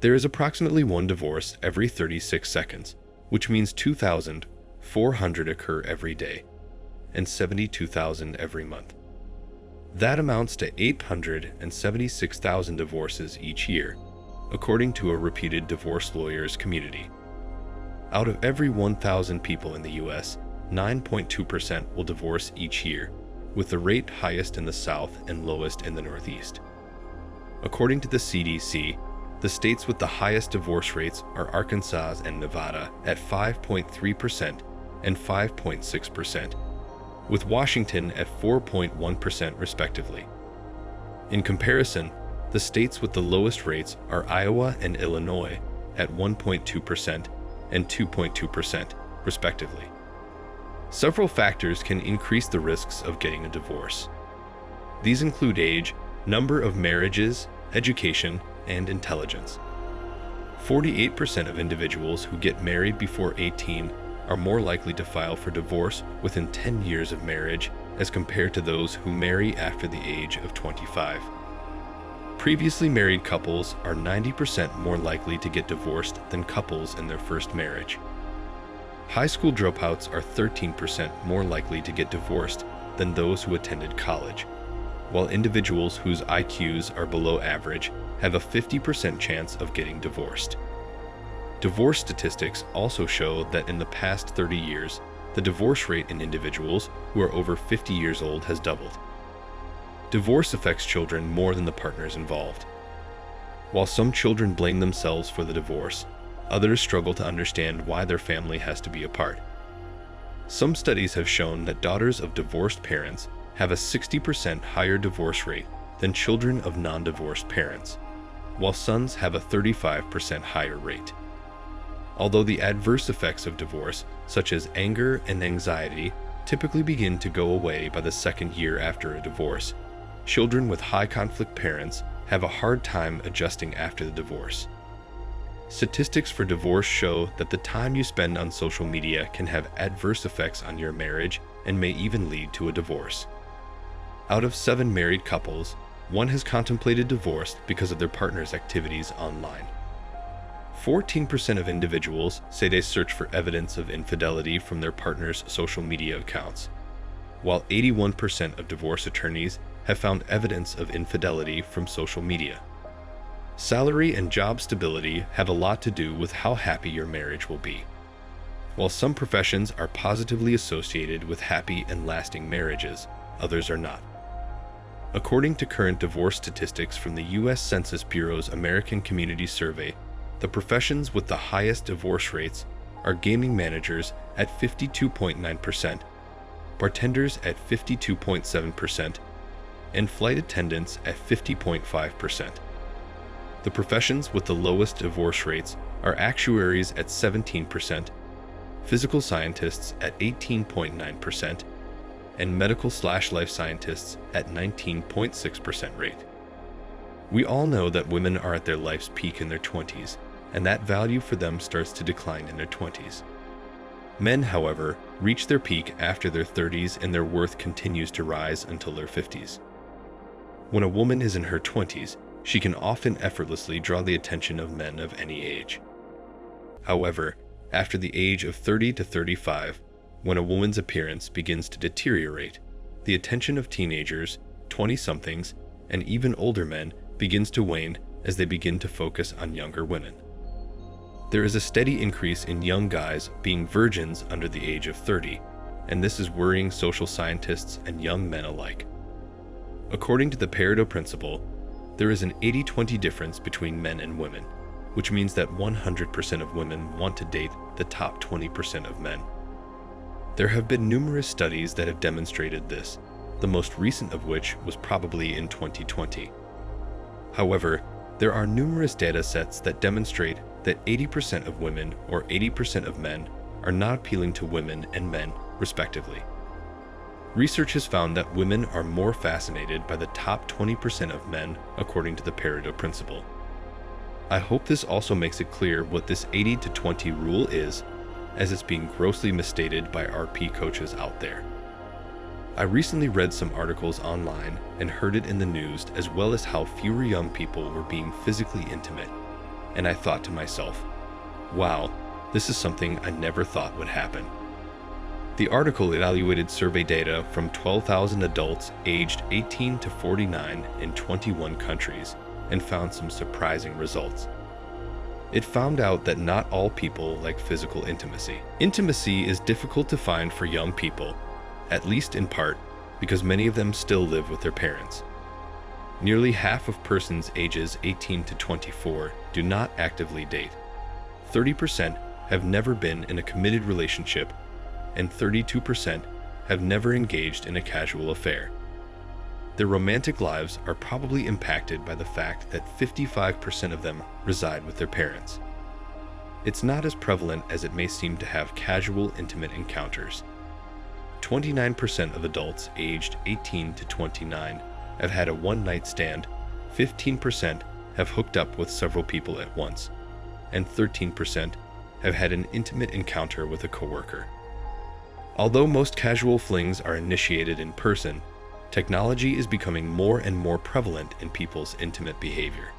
There is approximately one divorce every 36 seconds, which means 2,400 occur every day, and 72,000 every month. That amounts to 876,000 divorces each year, according to a reputed divorce lawyers community. Out of every 1,000 people in the U.S., 9.2% will divorce each year, with the rate highest in the South and lowest in the Northeast. According to the CDC, the states with the highest divorce rates are Arkansas and Nevada at 5.3% and 5.6%, with Washington at 4.1% respectively. In comparison, the states with the lowest rates are Iowa and Illinois at 1.2% and 2.2%, respectively. Several factors can increase the risks of getting a divorce. These include age, number of marriages, education, and intelligence. 48% of individuals who get married before 18 are more likely to file for divorce within 10 years of marriage as compared to those who marry after the age of 25. Previously married couples are 90% more likely to get divorced than couples in their first marriage. High school dropouts are 13% more likely to get divorced than those who attended college, while individuals whose IQs are below average have a 50% chance of getting divorced. Divorce statistics also show that in the past 30 years, the divorce rate in individuals who are over 50 years old has doubled. Divorce affects children more than the partners involved. While some children blame themselves for the divorce, others struggle to understand why their family has to be apart. Some studies have shown that daughters of divorced parents have a 60% higher divorce rate than children of non-divorced parents, while sons have a 35% higher rate. Although the adverse effects of divorce, such as anger and anxiety, typically begin to go away by the second year after a divorce, children with high-conflict parents have a hard time adjusting after the divorce. Statistics for divorce show that the time you spend on social media can have adverse effects on your marriage and may even lead to a divorce. Out of 7 married couples, 1 has contemplated divorce because of their partner's activities online. 14% of individuals say they search for evidence of infidelity from their partner's social media accounts, while 81% of divorce attorneys have found evidence of infidelity from social media. Salary and job stability have a lot to do with how happy your marriage will be. While some professions are positively associated with happy and lasting marriages, others are not. According to current divorce statistics from the U.S. Census Bureau's American Community Survey, the professions with the highest divorce rates are gaming managers at 52.9%, bartenders at 52.7%, and flight attendants at 50.5%. The professions with the lowest divorce rates are actuaries at 17%, physical scientists at 18.9%, and medical/life scientists at 19.6% rate. We all know that women are at their life's peak in their 20s, and that value for them starts to decline in their 20s. Men, however, reach their peak after their 30s and their worth continues to rise until their 50s. When a woman is in her 20s, she can often effortlessly draw the attention of men of any age. However, after the age of 30 to 35, when a woman's appearance begins to deteriorate, the attention of teenagers, 20-somethings, and even older men begins to wane as they begin to focus on younger women. There is a steady increase in young guys being virgins under the age of 30, and this is worrying social scientists and young men alike. According to the Pareto principle, there is an 80-20 difference between men and women, which means that 100% of women want to date the top 20% of men. There have been numerous studies that have demonstrated this, the most recent of which was probably in 2020. However, there are numerous data sets that demonstrate that 80% of women or 80% of men are not appealing to women and men, respectively. Research has found that women are more fascinated by the top 20% of men according to the Pareto principle. I hope this also makes it clear what this 80-20 rule is, as it's being grossly misstated by RP coaches out there. I recently read some articles online and heard it in the news, as well as how fewer young people were being physically intimate, and I thought to myself, wow, this is something I never thought would happen. The article evaluated survey data from 12,000 adults aged 18 to 49 in 21 countries and found some surprising results. It found out that not all people like physical intimacy. Intimacy is difficult to find for young people, at least in part because many of them still live with their parents. Nearly half of persons ages 18 to 24 do not actively date. 30% have never been in a committed relationship, and 32% have never engaged in a casual affair. Their romantic lives are probably impacted by the fact that 55% of them reside with their parents. It's not as prevalent as it may seem to have casual, intimate encounters. 29% of adults aged 18 to 29 have had a one-night stand, 15% have hooked up with several people at once, and 13% have had an intimate encounter with a coworker. Although most casual flings are initiated in person, technology is becoming more and more prevalent in people's intimate behavior.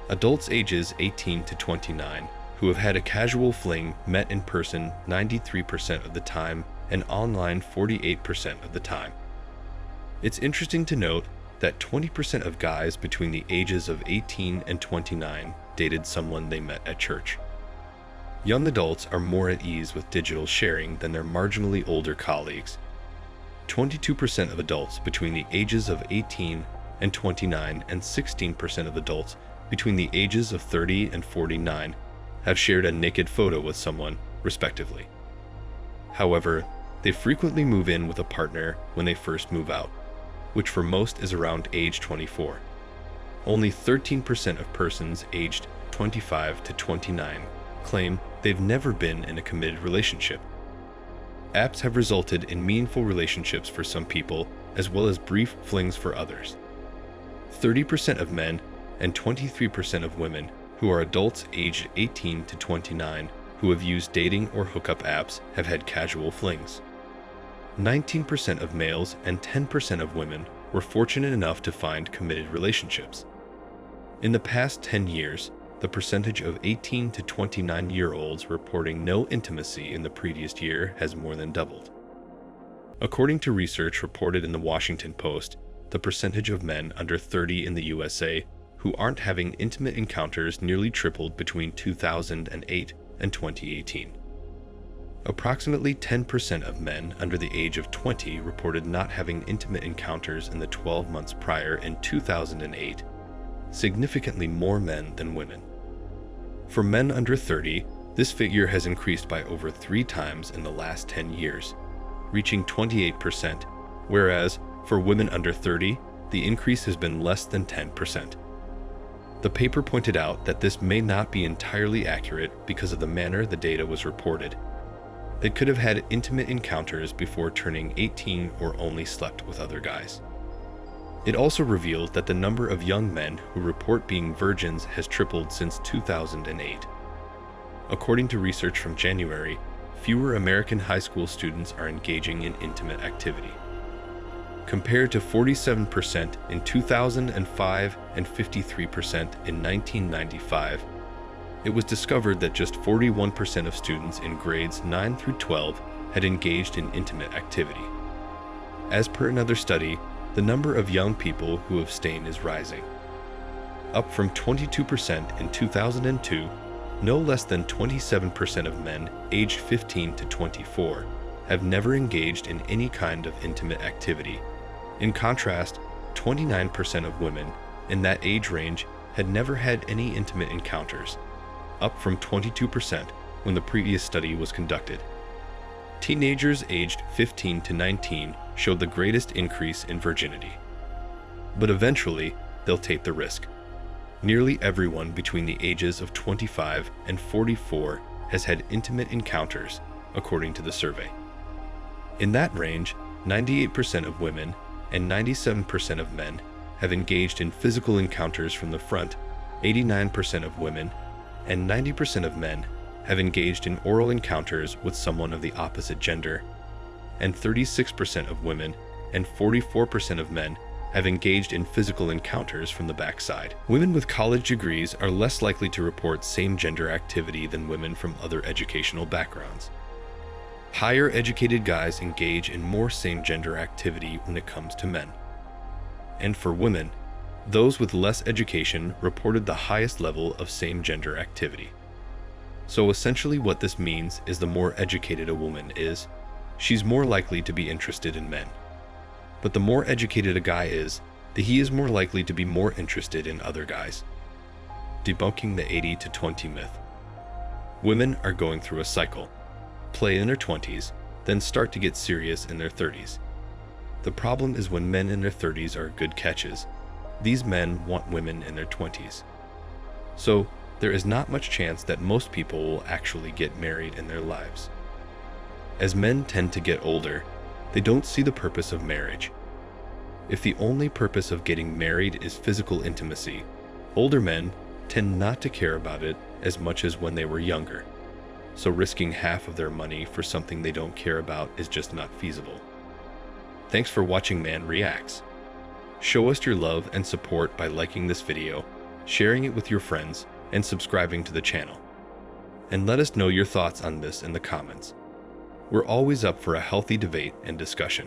Adults ages 18 to 29 who have had a casual fling met in person 93% of the time and online 48% of the time. It's interesting to note that 20% of guys between the ages of 18 and 29 dated someone they met at church. Young adults are more at ease with digital sharing than their marginally older colleagues. 22% of adults between the ages of 18 and 29 and 16% of adults between the ages of 30 and 49 have shared a naked photo with someone, respectively. However, they frequently move in with a partner when they first move out, which for most is around age 24. Only 13% of persons aged 25 to 29 claim they've never been in a committed relationship. Apps have resulted in meaningful relationships for some people, as well as brief flings for others. 30% of men and 23% of women who are adults aged 18 to 29 who have used dating or hookup apps have had casual flings. 19% of males and 10% of women were fortunate enough to find committed relationships. In the past 10 years, the percentage of 18 to 29-year-olds reporting no intimacy in the previous year has more than doubled. According to research reported in the Washington Post, the percentage of men under 30 in the USA who aren't having intimate encounters nearly tripled between 2008 and 2018. Approximately 10% of men under the age of 20 reported not having intimate encounters in the 12 months prior in 2008, significantly more men than women. For men under 30, this figure has increased by over 3 times in the last 10 years, reaching 28%, whereas for women under 30, the increase has been less than 10%. The paper pointed out that this may not be entirely accurate because of the manner the data was reported. They could have had intimate encounters before turning 18 or only slept with other guys. It also revealed that the number of young men who report being virgins has tripled since 2008. According to research from January, fewer American high school students are engaging in intimate activity. Compared to 47% in 2005 and 53% in 1995, it was discovered that just 41% of students in grades 9 through 12 had engaged in intimate activity. As per another study, the number of young people who abstain is rising. Up from 22% in 2002, no less than 27% of men aged 15 to 24 have never engaged in any kind of intimate activity. In contrast, 29% of women in that age range had never had any intimate encounters, up from 22% when the previous study was conducted. Teenagers aged 15 to 19 showed the greatest increase in virginity. But eventually, they'll take the risk. Nearly everyone between the ages of 25 and 44 has had intimate encounters, according to the survey. In that range, 98% of women and 97% of men have engaged in physical encounters from the front, 89% of women and 90% of men have engaged in oral encounters with someone of the opposite gender, and 36% of women and 44% of men have engaged in physical encounters from the backside. Women with college degrees are less likely to report same-gender activity than women from other educational backgrounds. Higher educated guys engage in more same-gender activity when it comes to men. And for women, those with less education reported the highest level of same-gender activity. So essentially what this means is the more educated a woman is, she's more likely to be interested in men. But the more educated a guy is, he is more likely to be more interested in other guys. Debunking the 80-20 myth. Women are going through a cycle. Play in their 20s, then start to get serious in their 30s. The problem is when men in their 30s are good catches, these men want women in their 20s. So, there is not much chance that most people will actually get married in their lives. As men tend to get older, they don't see the purpose of marriage. If the only purpose of getting married is physical intimacy, older men tend not to care about it as much as when they were younger. So risking half of their money for something they don't care about is just not feasible. Thanks for watching Man Reacts. Show us your love and support by liking this video, sharing it with your friends, and subscribing to the channel. And let us know your thoughts on this in the comments. We're always up for a healthy debate and discussion.